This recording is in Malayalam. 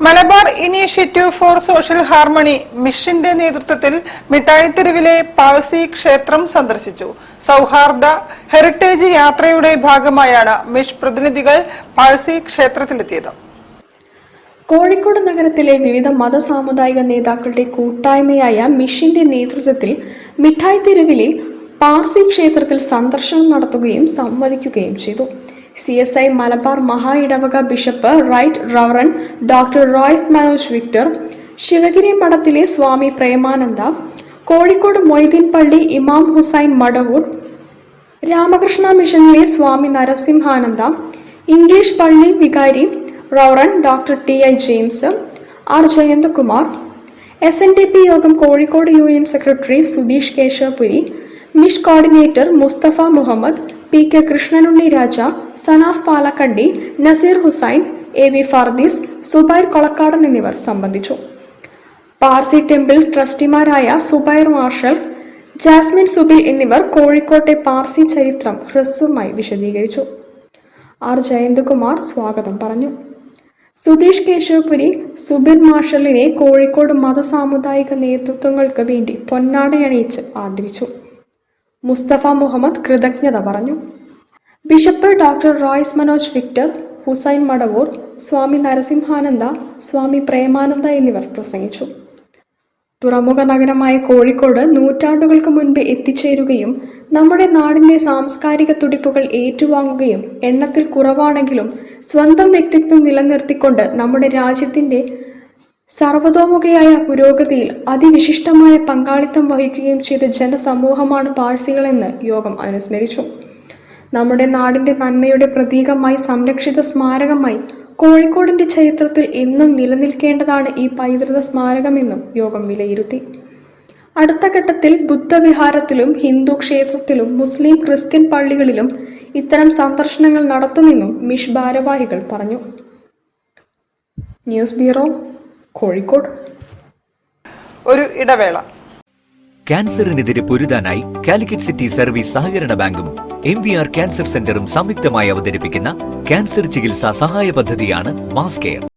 Malabar initiative four social harmony മിഷന്റെ നേതൃത്വത്തിൽ മിഠായിത്തെരുവിലെ പാഴ്സി ക്ഷേത്രം സന്ദർശിച്ചു. സൗഹാർദ്ദ ഹെറിറ്റേജ് യാത്രയുടെ ഭാഗമായാണ് മിഷ് പ്രതിനിധികൾ പാഴ്സി ക്ഷേത്രത്തിലെത്തിയത്. കോഴിക്കോട് നഗരത്തിലെ വിവിധ മത സാമുദായിക നേതാക്കളുടെ കൂട്ടായ്മയായ മിഷിന്റെ നേതൃത്വത്തിൽ മിഠായിത്തെരുവിലെ പാർസി ക്ഷേത്രത്തിൽ സന്ദർശനം നടത്തുകയും സംവദിക്കുകയും ചെയ്തു. CSI മലബാർ മഹാ ഇടവക bishop right reverend doctor Royce Manoj Victor, Sivagiri മഠത്തിലെ സ്വാമി പ്രേമാനന്ദ, കോഴിക്കോട് മൊയ്തീൻ പള്ളി ഇമാം ഹുസൈൻ മടവൂർ, രാമകൃഷ്ണ മിഷനിലെ സ്വാമി നരസിംഹാനന്ദ, ഇംഗ്ലീഷ് പള്ളി വികാരി reverend doctor TI James, R Jayanthakumar, SNDP Yogam Kozhikode union secretary Sudheesh Keshavapuri, മിഷ് coordinator Musthafa Muhammad, PK Krishnanunni Raja, Sanaf Palakkandi, Naseer Hussain, AV Fardees, Zubair Kolakkadan എന്നിവർ സംബന്ധിച്ചു. പാർസി ടെമ്പിൾ ട്രസ്റ്റിമാരായ സുബൈർ മാർഷൽ, ജാസ്മിൻ സുബിൽ എന്നിവർ കോഴിക്കോട്ടെ പാർസി ചരിത്രം ഹ്രസ്വമായി വിശദീകരിച്ചു. R ജയന്തകുമാർ സ്വാഗതം പറഞ്ഞു. സുധീഷ് കേശവപുരി സുബിൻ മാർഷലിനെ കോഴിക്കോട് മതസാമുദായിക നേതൃത്വങ്ങൾക്ക് വേണ്ടി പൊന്നാടയണിയിച്ച് ആദരിച്ചു. മുസ്തഫ മുഹമ്മദ് കൃതജ്ഞത പറഞ്ഞു. Bishop doctor Royce Manoj Victor, Hussain Madavoor, Swami Narasimhananda, Swami Premananda എന്നിവർ പ്രസംഗിച്ചു. തുറമുഖ നഗരമായ കോഴിക്കോട് നൂറ്റാണ്ടുകൾക്ക് മുൻപ് എത്തിച്ചേരുകയും നമ്മുടെ നാടിന്റെ സാംസ്കാരിക തുടിപ്പുകൾ ഏറ്റുവാങ്ങുകയും എണ്ണത്തിൽ കുറവാണെങ്കിലും സ്വന്തം വ്യക്തിത്വം നിലനിർത്തിക്കൊണ്ട് നമ്മുടെ രാജ്യത്തിന്റെ സർവതോമുഖയായ പുരോഗതിയിൽ അതിവിശിഷ്ടമായ പങ്കാളിത്തം വഹിക്കുകയും ചെയ്ത ജനസമൂഹമാണ് പാഴ്സികളെന്ന് യോഗം അനുസ്മരിച്ചു. നമ്മുടെ നാടിന്റെ നന്മയുടെ പ്രതീകമായി സംരക്ഷിത സ്മാരകമായി കോഴിക്കോടിന്റെ ചരിത്രത്തിൽ എന്നും നിലനിൽക്കേണ്ടതാണ് ഈ പൈതൃക സ്മാരകമെന്നും യോഗം വിലയിരുത്തി. അടുത്ത ഘട്ടത്തിൽ ബുദ്ധവിഹാരത്തിലും ഹിന്ദു ക്ഷേത്രത്തിലും മുസ്ലിം ക്രിസ്ത്യൻ പള്ളികളിലും ഇത്തരം സന്ദർശനങ്ങൾ നടത്തുമെന്നും മിഷ് ഭാരവാഹികൾ പറഞ്ഞു. News bureau, Kozhikode. ഒരു ഇടവേള. ക്യാൻസറിനെതിരെ പൊരുതാനായി കാലിക്കറ്റ് സിറ്റി സർവീസ് സഹകരണ ബാങ്കും MVR ക്യാൻസർ സെന്ററും സംയുക്തമായി അവതരിപ്പിക്കുന്ന ക്യാൻസർ ചികിത്സാ സഹായ പദ്ധതിയാണ് മാസ് കെയർ.